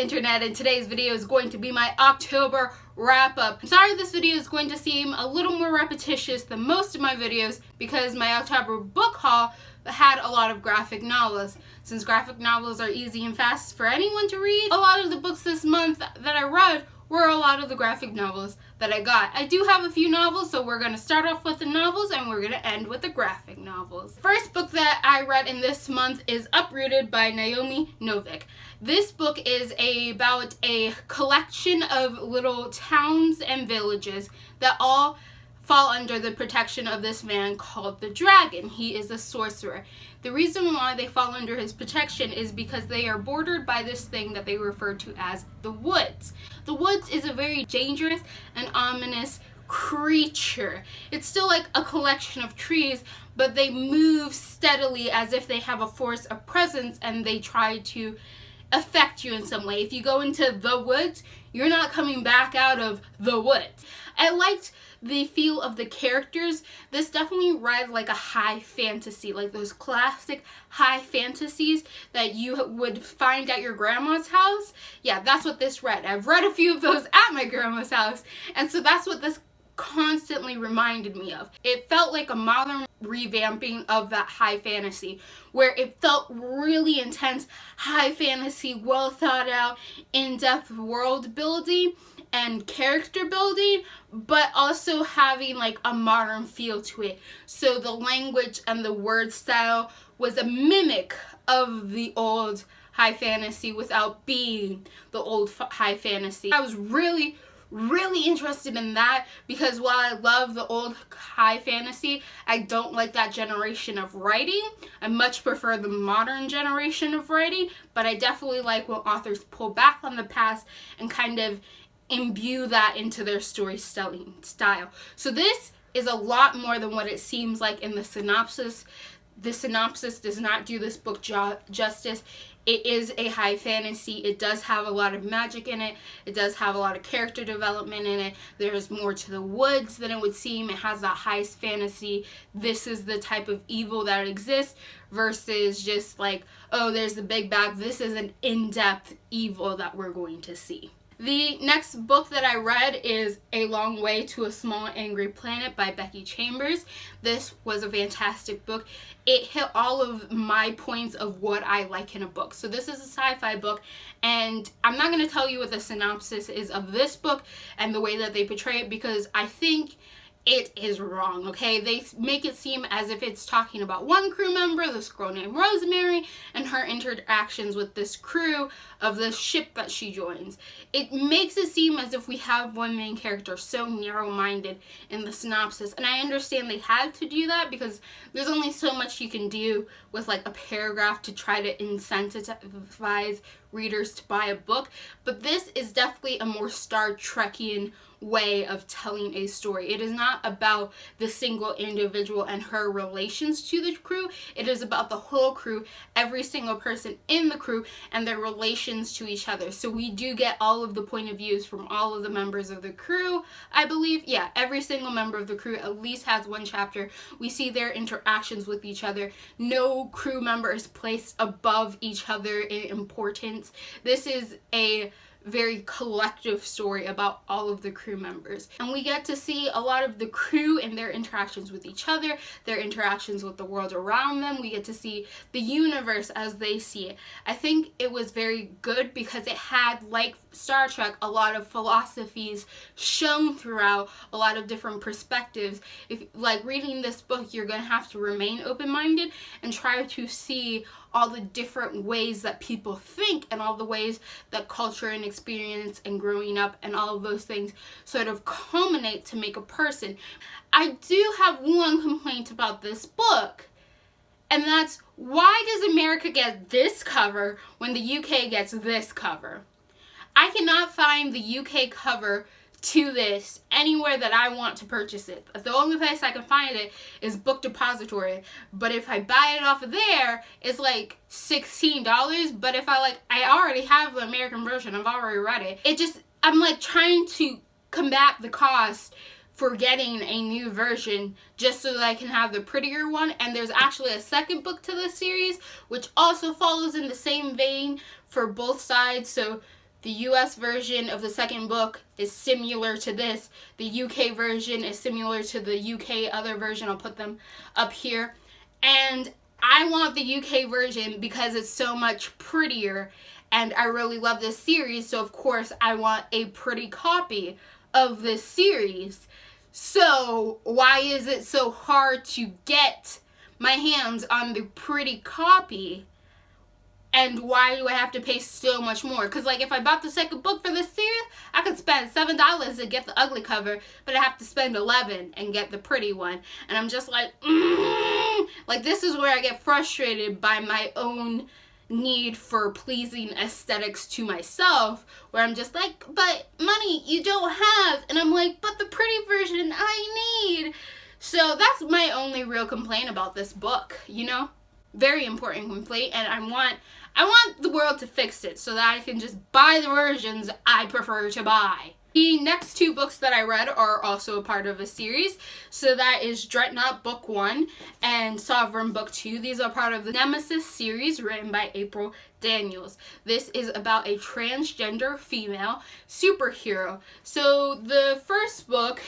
internet, and today's video is going to be my October wrap-up. I'm sorry this video is going to seem a little more repetitious than most of my videos because my October book haul had a lot of graphic novels. Since graphic novels are easy and fast for anyone to read, a lot of the books this month that I read were a lot of the graphic novels that I got. I do have a few novels, so we're going to start off with the novels and we're going to end with the graphic novels. First book that I read in this month is Uprooted by Naomi Novik. This book is about a collection of little towns and villages that all fall under the protection of this man called the Dragon. He is a sorcerer. The reason why they fall under his protection is because they are bordered by this thing that they refer to as the woods. The woods is a very dangerous and ominous creature. It's still like a collection of trees, but they move steadily as if they have a force of presence and they try to affect you in some way. If you go into the woods, you're not coming back out of the woods. I liked the feel of the characters. This definitely read like a high fantasy, like those classic high fantasies that you would find at your grandma's house. Yeah, that's what this read. I've read a few of those at my grandma's house, and so that's what this constantly reminded me of. It felt like a modern revamping of that high fantasy, where it felt really intense, high fantasy, well thought out, in-depth world building and character building, but also having like a modern feel to it. So the language and the word style was a mimic of the old high fantasy without being the old high fantasy. I was really interested in that because while I love the old high fantasy, I don't like that generation of writing. I much prefer the modern generation of writing, but I definitely like when authors pull back on the past and kind of imbue that into their storytelling style. So this is a lot more than what it seems like in the synopsis. The synopsis does not do this book justice. It is a high fantasy. It does have a lot of magic in it. It does have a lot of character development in it. There's more to the woods than it would seem. It has that high fantasy. This is the type of evil that exists versus just like, oh, there's the big bad. This is an in-depth evil that we're going to see. The next book that I read is A Long Way to a Small Angry Planet by Becky Chambers. This was a fantastic book. It hit all of my points of what I like in a book. So this is a sci-fi book, and I'm not going to tell you what the synopsis is of this book and the way that they portray it because I think it is wrong, okay? They make it seem as if it's talking about one crew member, this girl named Rosemary, and her interactions with this crew of the ship that she joins. It makes it seem as if we have one main character so narrow-minded in the synopsis, and I understand they had to do that because there's only so much you can do with like a paragraph to try to incentivize readers to buy a book, but this is definitely a more Star Trekian way of telling a story. It is not about the single individual and her relations to the crew. It is about the whole crew, every single person in the crew, and their relations to each other. So we do get all of the point of views from all of the members of the crew, I believe. Yeah, every single member of the crew at least has one chapter. We see their interactions with each other. No crew member is placed above each other in importance. This is a very collective story about all of the crew members, and we get to see a lot of the crew and their interactions with each other, their interactions with the world around them. We get to see the universe as they see it. I think it was very good because it had, like Star Trek, a lot of philosophies shown throughout, a lot of different perspectives. If like reading this book, you're going to have to remain open-minded and try to see all the different ways that people think and all the ways that culture and experience and growing up and all of those things sort of culminate to make a person. I do have one complaint about this book, and that's why does America get this cover when the UK gets this cover? I cannot find the UK cover to this anywhere that I want to purchase it. The only place I can find it is Book Depository, but if I buy it off of there, it's like $16, but if I already have the American version, I've already read it. I'm like trying to combat the cost for getting a new version just so that I can have the prettier one. And there's actually a second book to this series which also follows in the same vein for both sides, so The US version of the second book is similar to this. The UK version is similar to the UK other version. I'll put them up here. And I want the UK version because it's so much prettier, and I really love this series, so of course I want a pretty copy of this series. So why is it so hard to get my hands on the pretty copy? And why do I have to pay so much more? Because, like, if I bought the second book for this series, I could spend $7 to get the ugly cover, but I have to spend $11 and get the pretty one. And I'm just like, like, this is where I get frustrated by my own need for pleasing aesthetics to myself, where I'm just like, but money you don't have. And I'm like, but the pretty version I need. So that's my only real complaint about this book, you know? Very important complaint, and I want the world to fix it so that I can just buy the versions I prefer to buy. The next two books that I read are also a part of a series. So that is Dreadnought Book 1 and Sovereign Book 2. These are part of the Nemesis series written by April Daniels. This is about a transgender female superhero. So the first book,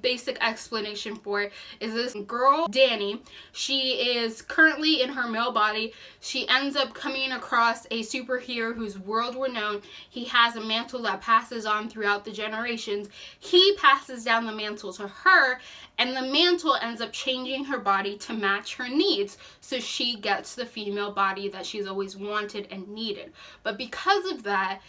basic explanation for it, is this girl, Danny. She is currently in her male body. She ends up coming across a superhero who's world renowned. He has a mantle that passes on throughout the generations. He passes down the mantle to her, and the mantle ends up changing her body to match her needs. So she gets the female body that she's always wanted and needed. But because of that,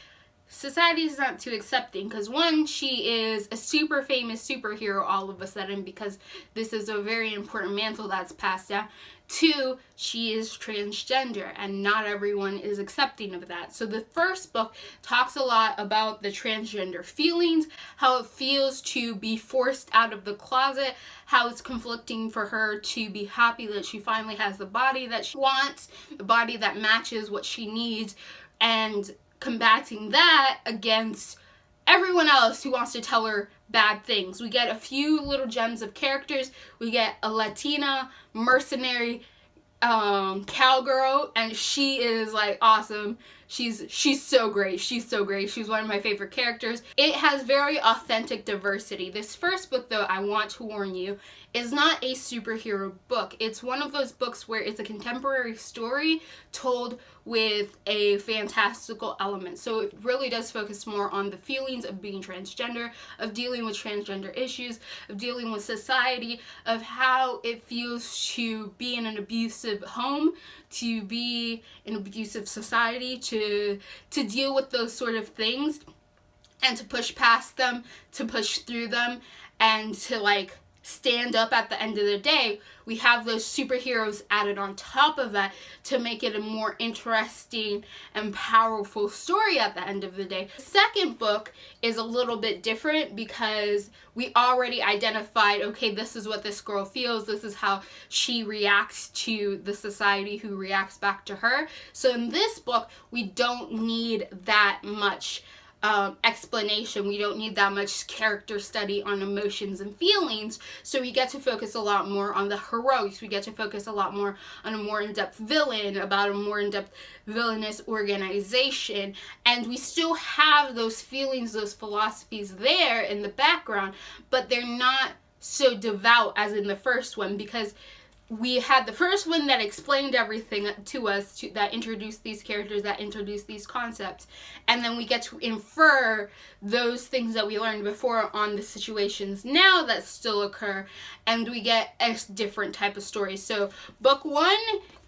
society is not too accepting, because one, she is a super famous superhero all of a sudden because this is a very important mantle that's passed down. Two, she is transgender, and not everyone is accepting of that. So the first book talks a lot about the transgender feelings, how it feels to be forced out of the closet, how it's conflicting for her to be happy that she finally has the body that she wants, the body that matches what she needs, and combating that against everyone else who wants to tell her bad things. We get a few little gems of characters. We get a Latina mercenary cowgirl, and she is like awesome. She's so great. She's so great. She's one of my favorite characters. It has very authentic diversity. This first book, though, I want to warn you, is not a superhero book. It's one of those books where it's a contemporary story told with a fantastical element. So it really does focus more on the feelings of being transgender, of dealing with transgender issues, of dealing with society, of how it feels to be in an abusive home, to be in abusive society, to deal with those sort of things, and to push past them, to push through them, and to like stand up at the end of the day. We have those superheroes added on top of that to make it a more interesting and powerful story at the end of the day. The second book is a little bit different because we already identified, okay, this is what this girl feels, this is how she reacts to the society who reacts back to her. So in this book, we don't need that much explanation. We don't need that much character study on emotions and feelings, so we get to focus a lot more on the heroics. We get to focus a lot more on a more in-depth villain, about a more in-depth villainous organization, and we still have those feelings, those philosophies there in the background, but they're not so devout as in the first one, because we had the first one that explained everything to us, that introduced these characters, that introduced these concepts, and then we get to infer those things that we learned before on the situations now that still occur, and we get a different type of story. So book 1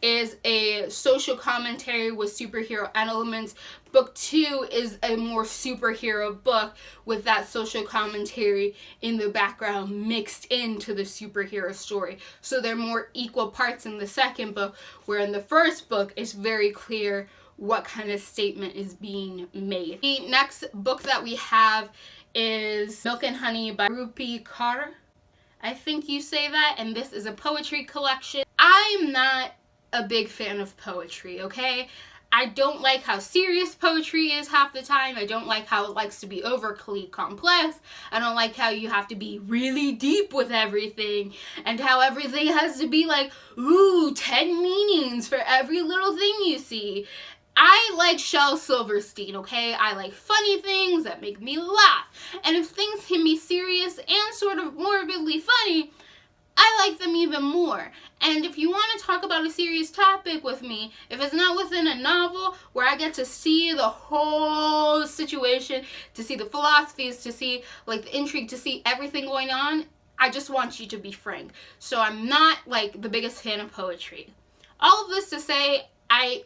is a social commentary with superhero elements. Book 2 is a more superhero book with that social commentary in the background mixed into the superhero story. So they're more equal parts in the second book, where in the first book it's very clear what kind of statement is being made. The next book that we have is Milk and Honey by Rupi Kaur. I think you say that, and this is a poetry collection. I'm not a big fan of poetry, okay? I don't like how serious poetry is half the time. I don't like how it likes to be overly complex. I don't like how you have to be really deep with everything, and how everything has to be like, ooh, 10 meanings for every little thing you see. I like Shel Silverstein, okay? I like funny things that make me laugh. And if things can be serious and sort of morbidly funny, I like them even more. And if you want to talk about a serious topic with me, if it's not within a novel where I get to see the whole situation, to see the philosophies, to see like the intrigue, to see everything going on, I just want you to be frank. So I'm not like the biggest fan of poetry. All of this to say, I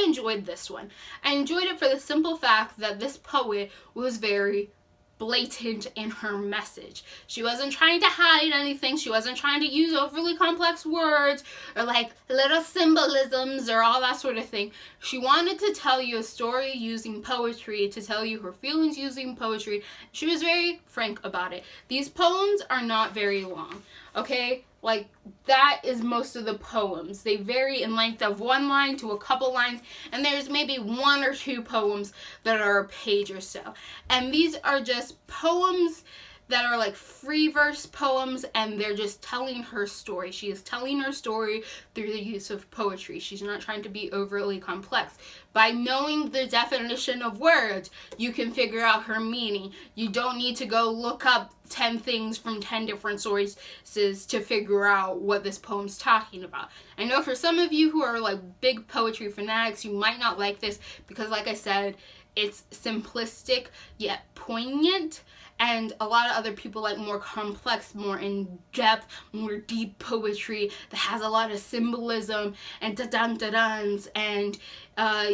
enjoyed this one. I enjoyed it for the simple fact that this poet was very blatant in her message. She wasn't trying to hide anything. She wasn't trying to use overly complex words or like little symbolisms or all that sort of thing. She wanted to tell you a story using poetry, to tell you her feelings using poetry. She was very frank about it. These poems are not very long, okay? Like, that is most of the poems. They vary in length of one line to a couple lines, and there's maybe one or two poems that are a page or so. And these are just poems that are like free verse poems, and they're just telling her story. She is telling her story through the use of poetry. She's not trying to be overly complex. By knowing the definition of words, you can figure out her meaning. You don't need to go look up 10 things from 10 different sources to figure out what this poem's talking about. I know for some of you who are like big poetry fanatics, you might not like this because, like I said, it's simplistic yet poignant. And a lot of other people like more complex, more in-depth, more deep poetry that has a lot of symbolism and da-dun-da-duns and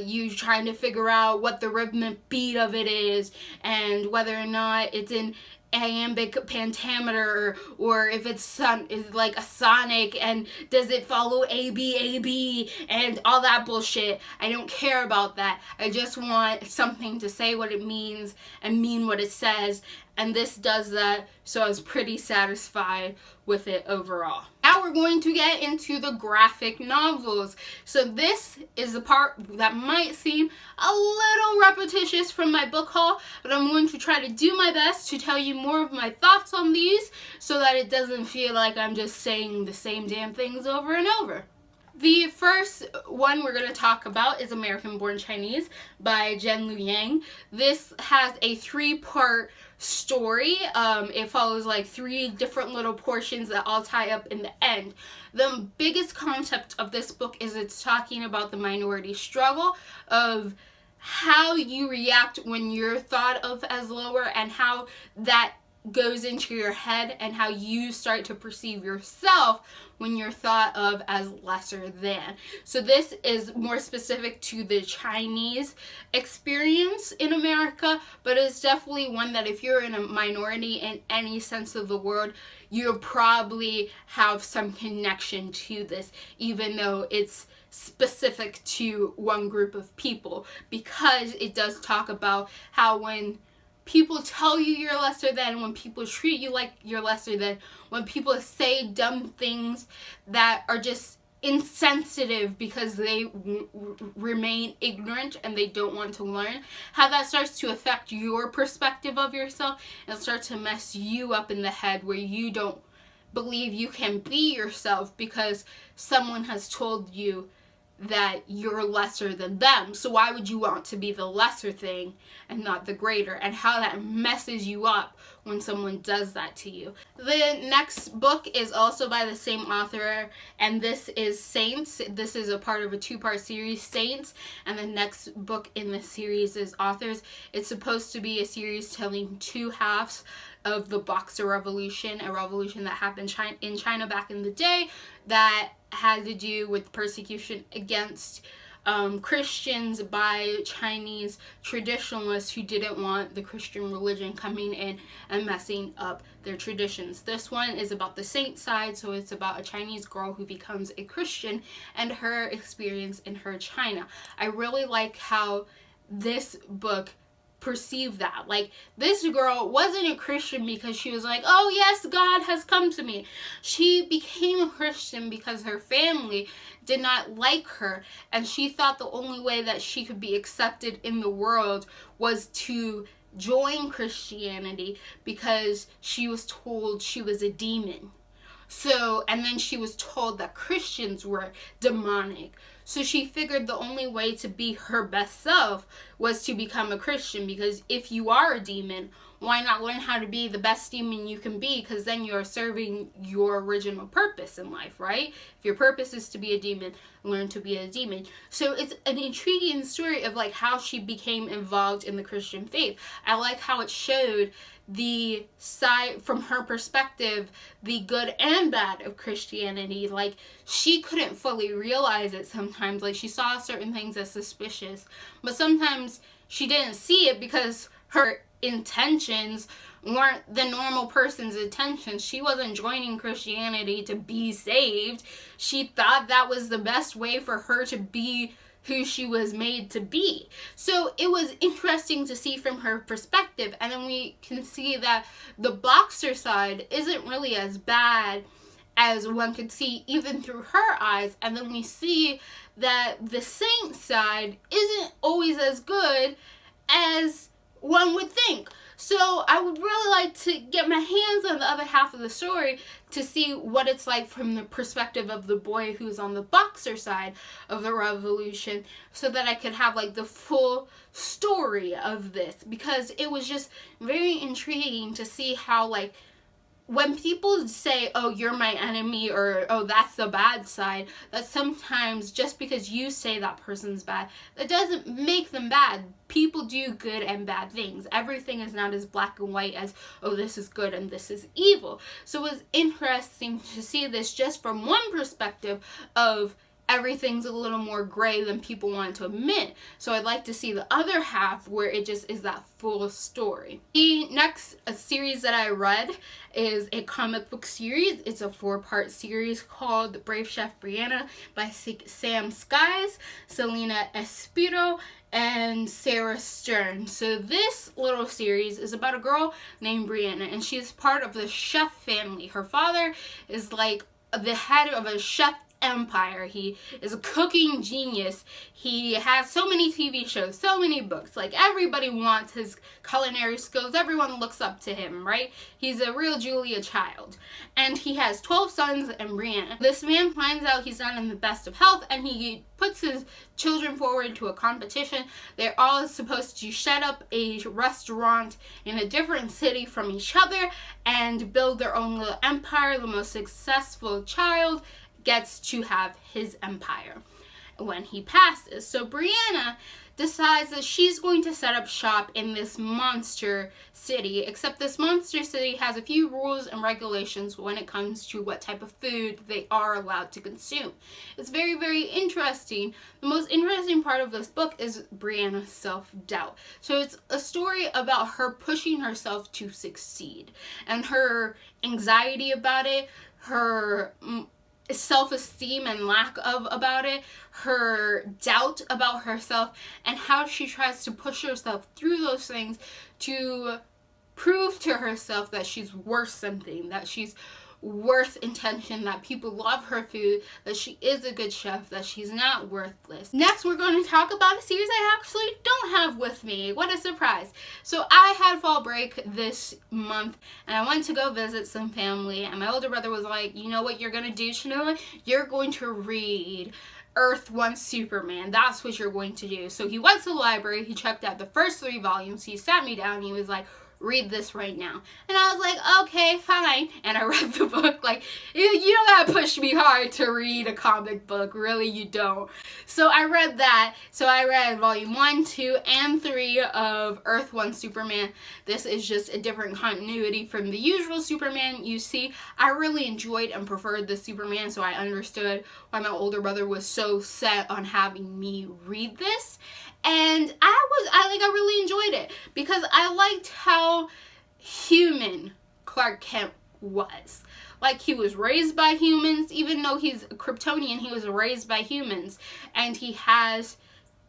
you trying to figure out what the rhythmic beat of it is and whether or not it's in iambic pentameter or if it's like a sonic and does it follow A-B and all that bullshit. I don't care about that. I just want something to say what it means and mean what it says, and this does that, so I was pretty satisfied with it overall. Now we're going to get into the graphic novels. So this is the part that might seem a little repetitious from my book haul, but I'm going to try to do my best to tell you more of my thoughts on these so that it doesn't feel like I'm just saying the same damn things over and over. The first one we're going to talk about is American Born Chinese by Zhen Liyang. This has a 3-part story. It follows like 3 different little portions that all tie up in the end. The biggest concept of this book is it's talking about the minority struggle of how you react when you're thought of as lower and how that goes into your head and how you start to perceive yourself when you're thought of as lesser than. So this is more specific to the Chinese experience in America, but it's definitely one that if you're in a minority in any sense of the word, you'll probably have some connection to this, even though it's specific to one group of people, because it does talk about how when people tell you you're lesser than, when people treat you like you're lesser than, when people say dumb things that are just insensitive because they remain ignorant and they don't want to learn, how that starts to affect your perspective of yourself and start to mess you up in the head where you don't believe you can be yourself because someone has told you that you're lesser than them. So why would you want to be the lesser thing and not the greater? And how that messes you up when someone does that to you. The next book is also by the same author, and this is Saints. This is a part of a 2-part series, Saints, and the next book in the series is Authors. It's supposed to be a series telling 2 halves of the Boxer Revolution, a revolution that happened in China back in the day that had to do with persecution against Christians by Chinese traditionalists who didn't want the Christian religion coming in and messing up their traditions. This one is about the saint side, so it's about a Chinese girl who becomes a Christian and her experience in her China. I really like how this book perceive that. Like, this girl wasn't a Christian because she was like, oh yes, God has come to me. She became a Christian because her family did not like her, and she thought the only way that she could be accepted in the world was to join Christianity because she was told she was a demon. So, and then she was told that Christians were demonic. So she figured the only way to be her best self was to become a Christian, because if you are a demon, why not learn how to be the best demon you can be? Because then you're serving your original purpose in life, right? If your purpose is to be a demon, learn to be a demon. So it's an intriguing story of like how she became involved in the Christian faith. I like how it showed the side, from her perspective, the good and bad of Christianity. Like, she couldn't fully realize it sometimes. Like, she saw certain things as suspicious, but sometimes she didn't see it because her intentions weren't the normal person's intentions. She wasn't joining Christianity to be saved. She thought that was the best way for her to be who she was made to be. So it was interesting to see from her perspective. And then we can see that the Boxer side isn't really as bad as one could see even through her eyes. And then we see that the Saint side isn't always as good as one would think. So I would really like to get my hands on the other half of the story to see what it's like from the perspective of the boy who's on the Boxer side of the revolution, so that I could have like the full story of this, because it was just very intriguing to see how, like, when people say, oh, you're my enemy, or oh, that's the bad side, that sometimes just because you say that person's bad, that doesn't make them bad. People do good and bad things. Everything is not as black and white as, oh, this is good and this is evil. So it was interesting to see this just from one perspective of everything's a little more gray than people want to admit. So I'd like to see the other half where it just is that full story. The next series that I read is a comic book series. It's a 4-part series called Brave Chef Brianna by Sam Skies, Selena Espiro, and Sarah Stern. So this little series is about a girl named Brianna, and she's part of the chef family. Her father is like the head of a chef empire. He is a cooking genius. He has so many TV shows, so many books. Like, everybody wants his culinary skills. Everyone looks up to him, right? He's a real Julia Child. And he has 12 sons and Brianna. This man finds out he's not in the best of health, and he puts his children forward to a competition. They're all supposed to set up a restaurant in a different city from each other and build their own little empire. The most successful child gets to have his empire when he passes. So Brianna decides that she's going to set up shop in this monster city, except this monster city has a few rules and regulations when it comes to what type of food they are allowed to consume. It's very, very interesting. The most interesting part of this book is Brianna's self-doubt. So it's a story about her pushing herself to succeed, and her anxiety about it, her self-esteem and lack of about it, her doubt about herself, and how she tries to push herself through those things to prove to herself that she's worth something, that she's worth attention, that people love her food, that she is a good chef, that she's not worthless. Next, we're going to talk about a series I actually don't have with me. What a surprise. So I had fall break this month, and I went to go visit some family, and my older brother was like, you know what you're going to do, Shanoa? You're going to read Earth Wants Superman. That's what you're going to do. So he went to the library, he checked out the first 3 volumes, he sat me down, and he was like, read this right now. And I was like, okay, fine. And I read the book. Like, you don't gotta push me hard to read a comic book. Really, you don't. So I read that. So I read volume 1, 2, and 3 of Earth Wants Superman. This is just a different continuity from the usual Superman you see. I really enjoyed and preferred the Superman, so I understood why my older brother was so set on having me read this. And I really enjoyed it, because I liked how human Clark Kent was. Like, he was raised by humans. Even though he's a Kryptonian, he was raised by humans, and he has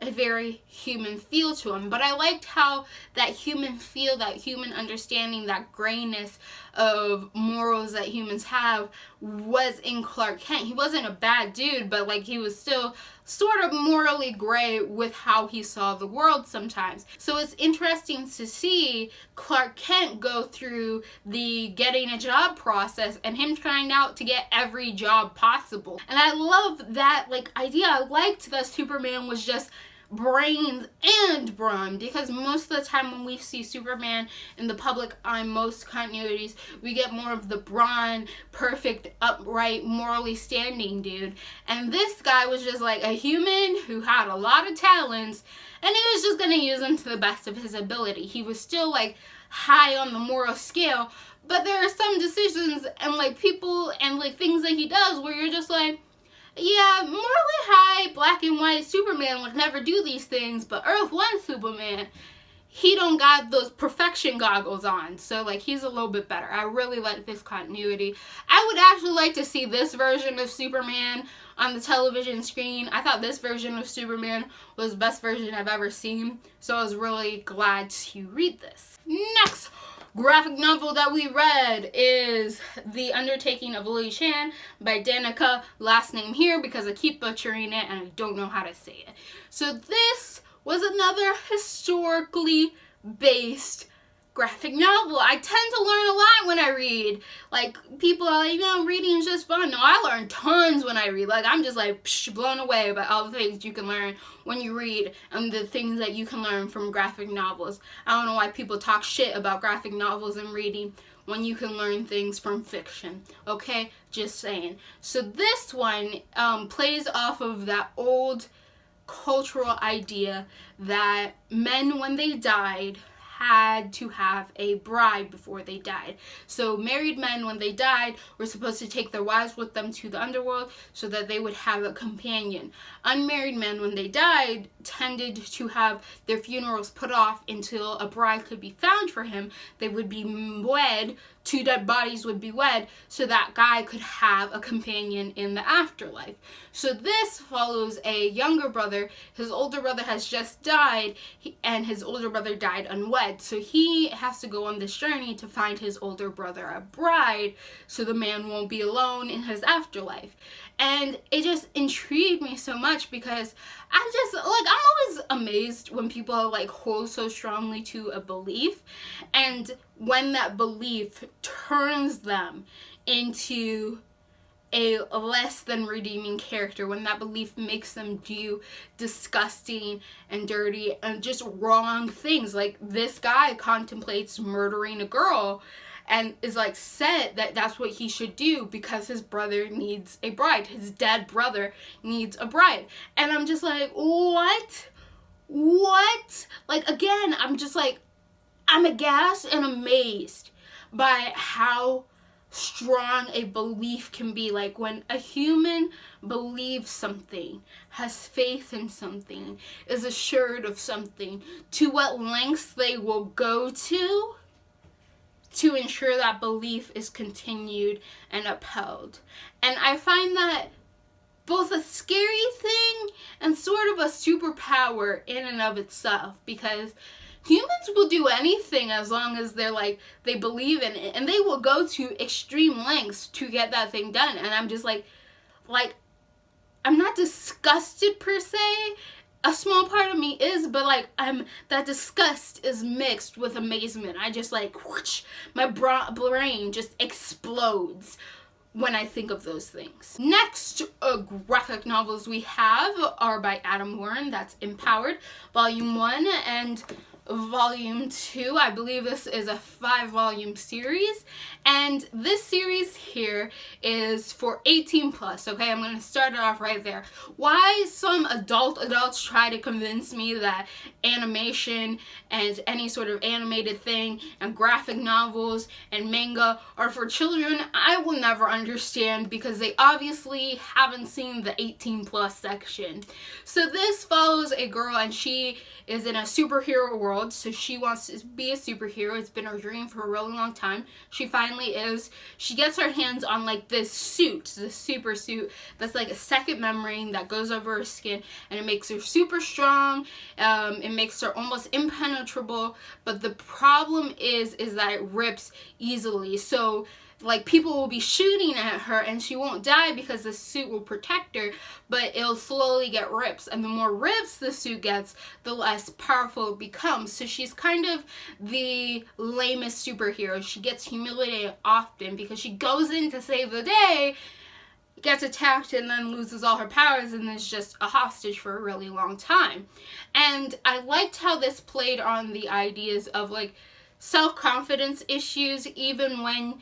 a very human feel to him. But I liked how that human feel, that human understanding, that grayness of morals that humans have was in Clark Kent. He wasn't a bad dude, but like he was still sort of morally gray with how he saw the world sometimes. So it's interesting to see Clark Kent go through the getting a job process and him trying out to get every job possible. And I love that like idea. I liked that Superman was just brains and brawn, because most of the time when we see Superman in the public eye, most continuities, we get more of the brawn, perfect, upright, morally standing dude. And this guy was just like a human who had a lot of talents, and he was just gonna use them to the best of his ability. He was still like high on the moral scale, but there are some decisions and like people and like things that he does where you're just like, yeah, morally high, black and white Superman would never do these things, but Earth 1 Superman, he don't got those perfection goggles on, so like he's a little bit better. I really like this continuity. I would actually like to see this version of Superman on the television screen. I thought this version of Superman was the best version I've ever seen, so I was really glad to read this. Next graphic novel that we read is The Undertaking of Lily Chan by Danica, last name here because I keep butchering it and I don't know how to say it. So this was another historically based graphic novel. I tend to learn a lot when I read. Like, people are like, reading is just fun. No, I learn tons when I read. Like, I'm just like blown away by all the things you can learn when you read and the things that you can learn from graphic novels. I don't know why people talk shit about graphic novels and reading when you can learn things from fiction. Okay? Just saying. So this one plays off of that old cultural idea that men, when they died, had to have a bride before they died. So married men, when they died, were supposed to take their wives with them to the underworld so that they would have a companion. Unmarried men, when they died, tended to have their funerals put off until a bride could be found for him. They would be wed, two dead bodies would be wed, so that guy could have a companion in the afterlife. So this follows a younger brother. His older brother has just died, and his older brother died unwed. So he has to go on this journey to find his older brother a bride, so the man won't be alone in his afterlife. And it just intrigued me so much because I'm always amazed when people like hold so strongly to a belief, and when that belief turns them into a less than redeeming character, when that belief makes them do disgusting and dirty and just wrong things. Like, this guy contemplates murdering a girl and is like set that that's what he should do because his brother needs a bride. His dead brother needs a bride. And I'm just like, what? Like, again, I'm just like, I'm aghast and amazed by how strong a belief can be. Like, when a human believes something, has faith in something, is assured of something, to what lengths they will go to ensure that belief is continued and upheld. And I find that both a scary thing and sort of a superpower in and of itself, because humans will do anything as long as they're like, they believe in it, and they will go to extreme lengths to get that thing done. And I'm just like I'm not disgusted per se. A small part of me is, but like, that disgust is mixed with amazement. I just like, whoosh, my brain just explodes when I think of those things. Next graphic novels we have are by Adam Warren. That's Empowered, Volume 1 and Volume 2. I believe this is a 5-volume series, and this series here is for 18 plus. Okay, I'm going to start it off right there. Why some adults try to convince me that animation and any sort of animated thing and graphic novels and manga are for children, I will never understand, because they obviously haven't seen the 18 plus section. So this follows a girl, and she is in a superhero world, so she wants to be a superhero. It's been her dream for a really long time. She finally is. She gets her hands on like this suit, this super suit that's like a second membrane that goes over her skin, and it makes her super strong. It makes her almost impenetrable, but the problem is that it rips easily. So like people will be shooting at her and she won't die because the suit will protect her, but it'll slowly get rips, and the more rips the suit gets, the less powerful it becomes. So she's kind of the lamest superhero. She gets humiliated often because she goes in to save the day, gets attacked, and then loses all her powers and is just a hostage for a really long time. And I liked how this played on the ideas of like self-confidence issues, even when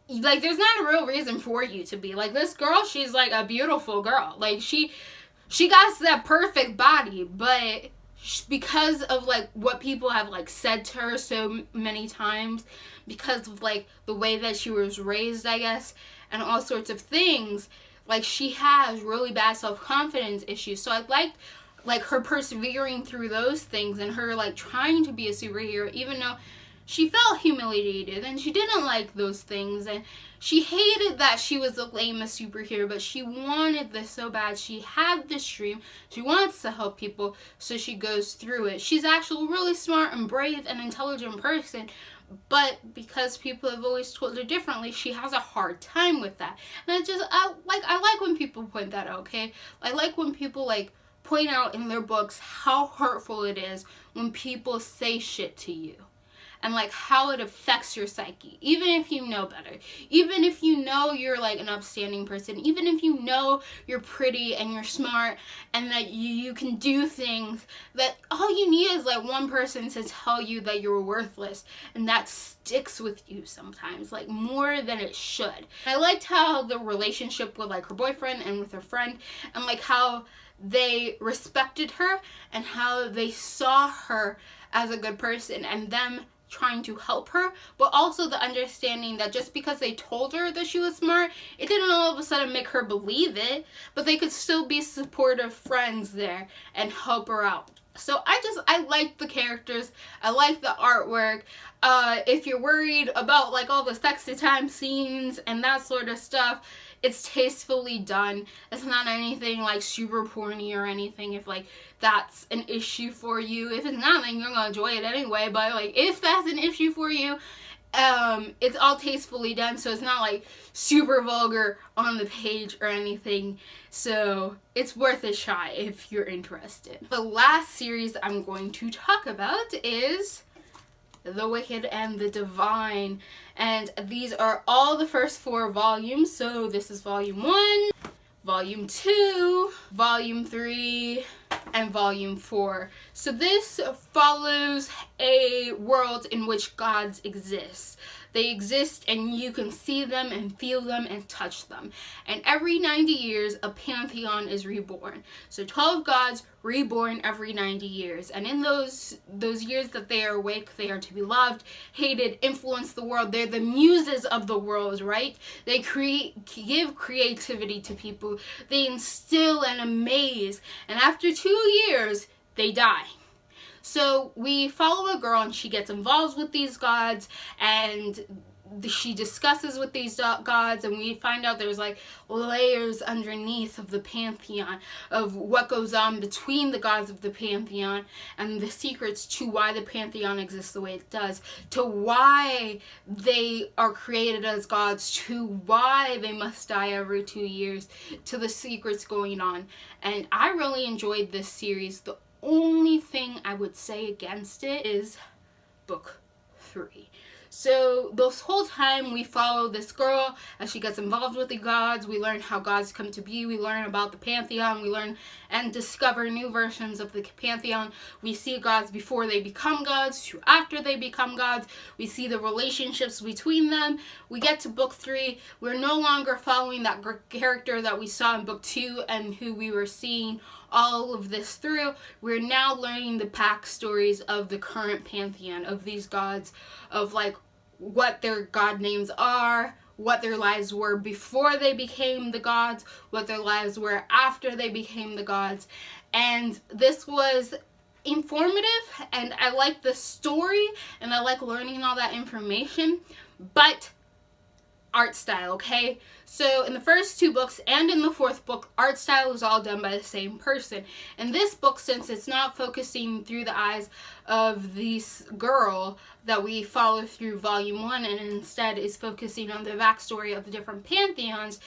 like there's not a real reason for you to be like this girl. She's like a beautiful girl, like she got that perfect body, but because of like what people have like said to her so many times, because of like the way that she was raised, I guess, and all sorts of things, like she has really bad self-confidence issues. So I liked like her persevering through those things and her like trying to be a superhero even though she felt humiliated and she didn't like those things and she hated that she was the lamest superhero, but she wanted this so bad. She had this dream. She wants to help people, so she goes through it. She's actually a really smart and brave and intelligent person, but because people have always told her differently, she has a hard time with that. And I like when people point that out, okay? I like when people like point out in their books how hurtful it is when people say shit to you. And like how it affects your psyche, even if you know better, even if you know you're like an upstanding person, even if you know you're pretty and you're smart and that you can do things, that all you need is like one person to tell you that you're worthless, and that sticks with you sometimes, like more than it should. I liked how the relationship with like her boyfriend and with her friend, and like how they respected her and how they saw her as a good person and them trying to help her, but also the understanding that just because they told her that she was smart, it didn't all of a sudden make her believe it, but they could still be supportive friends there and help her out. So I like the characters, I like the artwork. If you're worried about like all the sexy time scenes and that sort of stuff, it's tastefully done. It's not anything like super porny or anything if like that's an issue for you. If it's not, then you're gonna enjoy it anyway, but like if that's an issue for you, it's all tastefully done, so it's not like super vulgar on the page or anything, so it's worth a shot if you're interested. The last series I'm going to talk about is The Wicked and the Divine, and these are all the first 4 volumes. So this is volume 1, volume 2, volume 3, and volume 4. So this follows a world in which gods exist. They exist and you can see them and feel them and touch them. And every 90 years, a pantheon is reborn. So 12 gods reborn every 90 years. And in those years that they are awake, they are to be loved, hated, influence the world. They're the muses of the world, right? They give creativity to people. They instill and amaze. And after 2 years, they die. So we follow a girl and she gets involved with these gods and she discusses with these gods, and we find out there's like layers underneath of the pantheon of what goes on between the gods of the pantheon and the secrets to why the pantheon exists the way it does, to why they are created as gods, to why they must die every 2 years, to the secrets going on. And I really enjoyed this series. The only thing I would say against it is book 3. So this whole time we follow this girl as she gets involved with the gods. We learn how gods come to be. We learn about the pantheon. We learn and discover new versions of the pantheon. We see gods before they become gods, to after they become gods. We see the relationships between them. We get to book 3. We're no longer following that character that we saw in book 2 and who we were seeing all of this through. We're now learning the backstories of the current pantheon of these gods, of like what their god names are, what their lives were before they became the gods, what their lives were after they became the gods. And this was informative, and I like the story, and I like learning all that information, but art style, okay? So in the first 2 books and in the 4th book, art style is all done by the same person. In this book, since it's not focusing through the eyes of this girl that we follow through volume 1, and instead is focusing on the backstory of the different pantheons,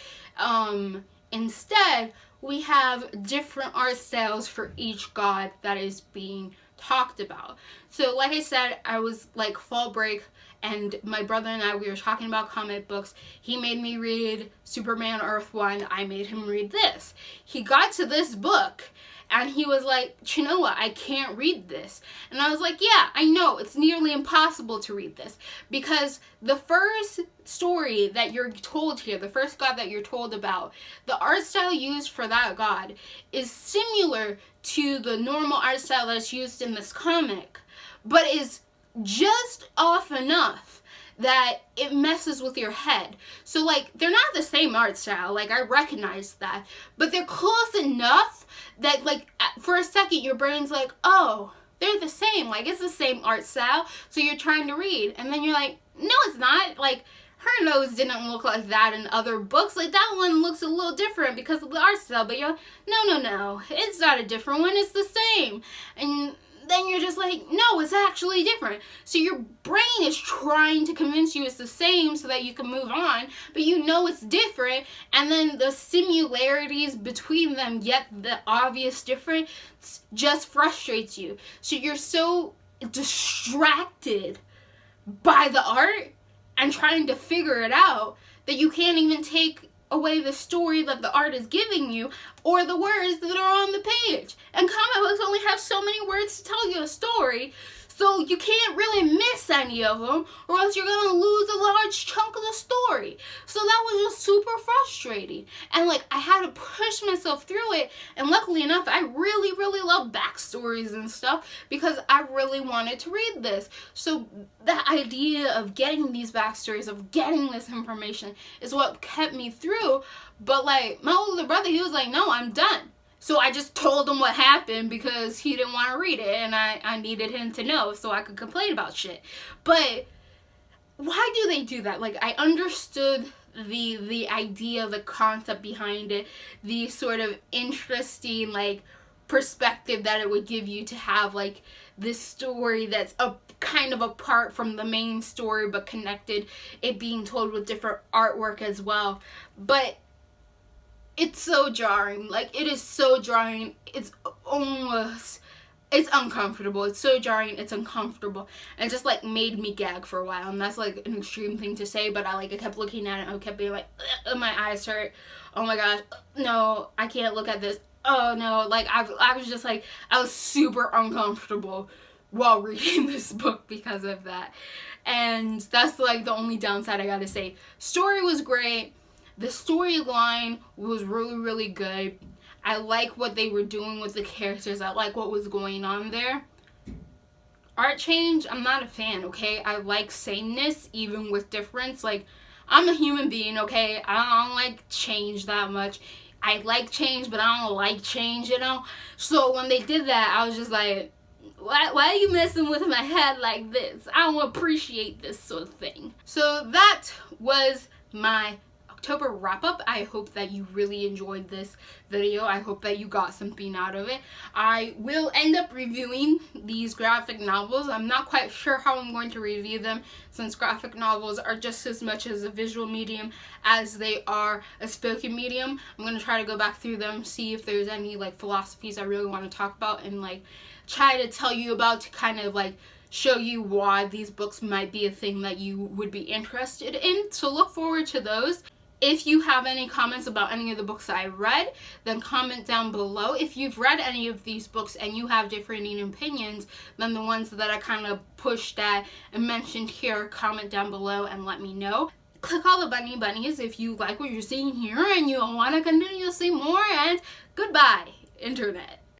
instead we have different art styles for each god that is being talked about. So like I said, I was like fall break, and my brother and I, we were talking about comic books. He made me read Superman Earth 1. I made him read this. He got to this book and he was like, Chinoa, I can't read this. And I was like, yeah, I know, it's nearly impossible to read this, because the first story that you're told here, the first god that you're told about, the art style used for that god is similar to the normal art style that's used in this comic, but is just off enough that it messes with your head. So like, they're not the same art style, like I recognize that, but they're close enough that like for a second your brain's like, oh, they're the same, like it's the same art style. So you're trying to read and then you're like, no it's not, like her nose didn't look like that in other books, like that one looks a little different because of the art style. But you're like, no, it's not a different one, it's the same. And then you're just like, no, it's actually different. So your brain is trying to convince you it's the same so that you can move on, but you know it's different, and then the similarities between them, yet the obvious difference, just frustrates you. So you're so distracted by the art and trying to figure it out that you can't even take away the story that the art is giving you or the words that are on the page. And comic books only have so many words to tell you a story, so you can't really miss any of them or else you're gonna lose a large chunk of the story. So that was just super frustrating, and like I had to push myself through it. And luckily enough, I really love backstories and stuff because I really wanted to read this. So the idea of getting these backstories, of getting this information, is what kept me through. But like my older brother, he was like, no, I'm done. So I just told him what happened because he didn't want to read it, and I needed him to know so I could complain about shit. But why do they do that? Like, I understood the idea, the concept behind it, the sort of interesting like perspective that it would give you to have like this story that's a kind of apart from the main story but connected, it being told with different artwork as well. But it's so jarring. Like, it is so jarring. It's uncomfortable. It's so jarring, it's uncomfortable. And it just like made me gag for a while. And that's like an extreme thing to say, but I kept looking at it and I kept being like, my eyes hurt. Oh my gosh, no, I can't look at this. Oh no, like I was just like, I was super uncomfortable while reading this book because of that. And that's like the only downside I gotta say. Story was great. The storyline was really good. I like what they were doing with the characters. I like what was going on there. Art change, I'm not a fan, okay? I like sameness even with difference. Like, I'm a human being, okay? I don't like change that much. I like change, but I don't like change, you know? So when they did that, I was just like, why are you messing with my head like this? I don't appreciate this sort of thing. So that was my October wrap-up. I hope that you really enjoyed this video. I hope that you got something out of it. I will end up reviewing these graphic novels. I'm not quite sure how I'm going to review them, since graphic novels are just as much as a visual medium as they are a spoken medium. I'm going to try to go back through them, see if there's any like philosophies I really want to talk about, and like try to tell you about, to kind of like show you why these books might be a thing that you would be interested in. So look forward to those. If you have any comments about any of the books I read, then comment down below. If you've read any of these books and you have differing opinions than the ones that I kind of pushed at and mentioned here, comment down below and let me know. Click all the bunnies if you like what you're seeing here and you want to continue to see more, and goodbye, internet.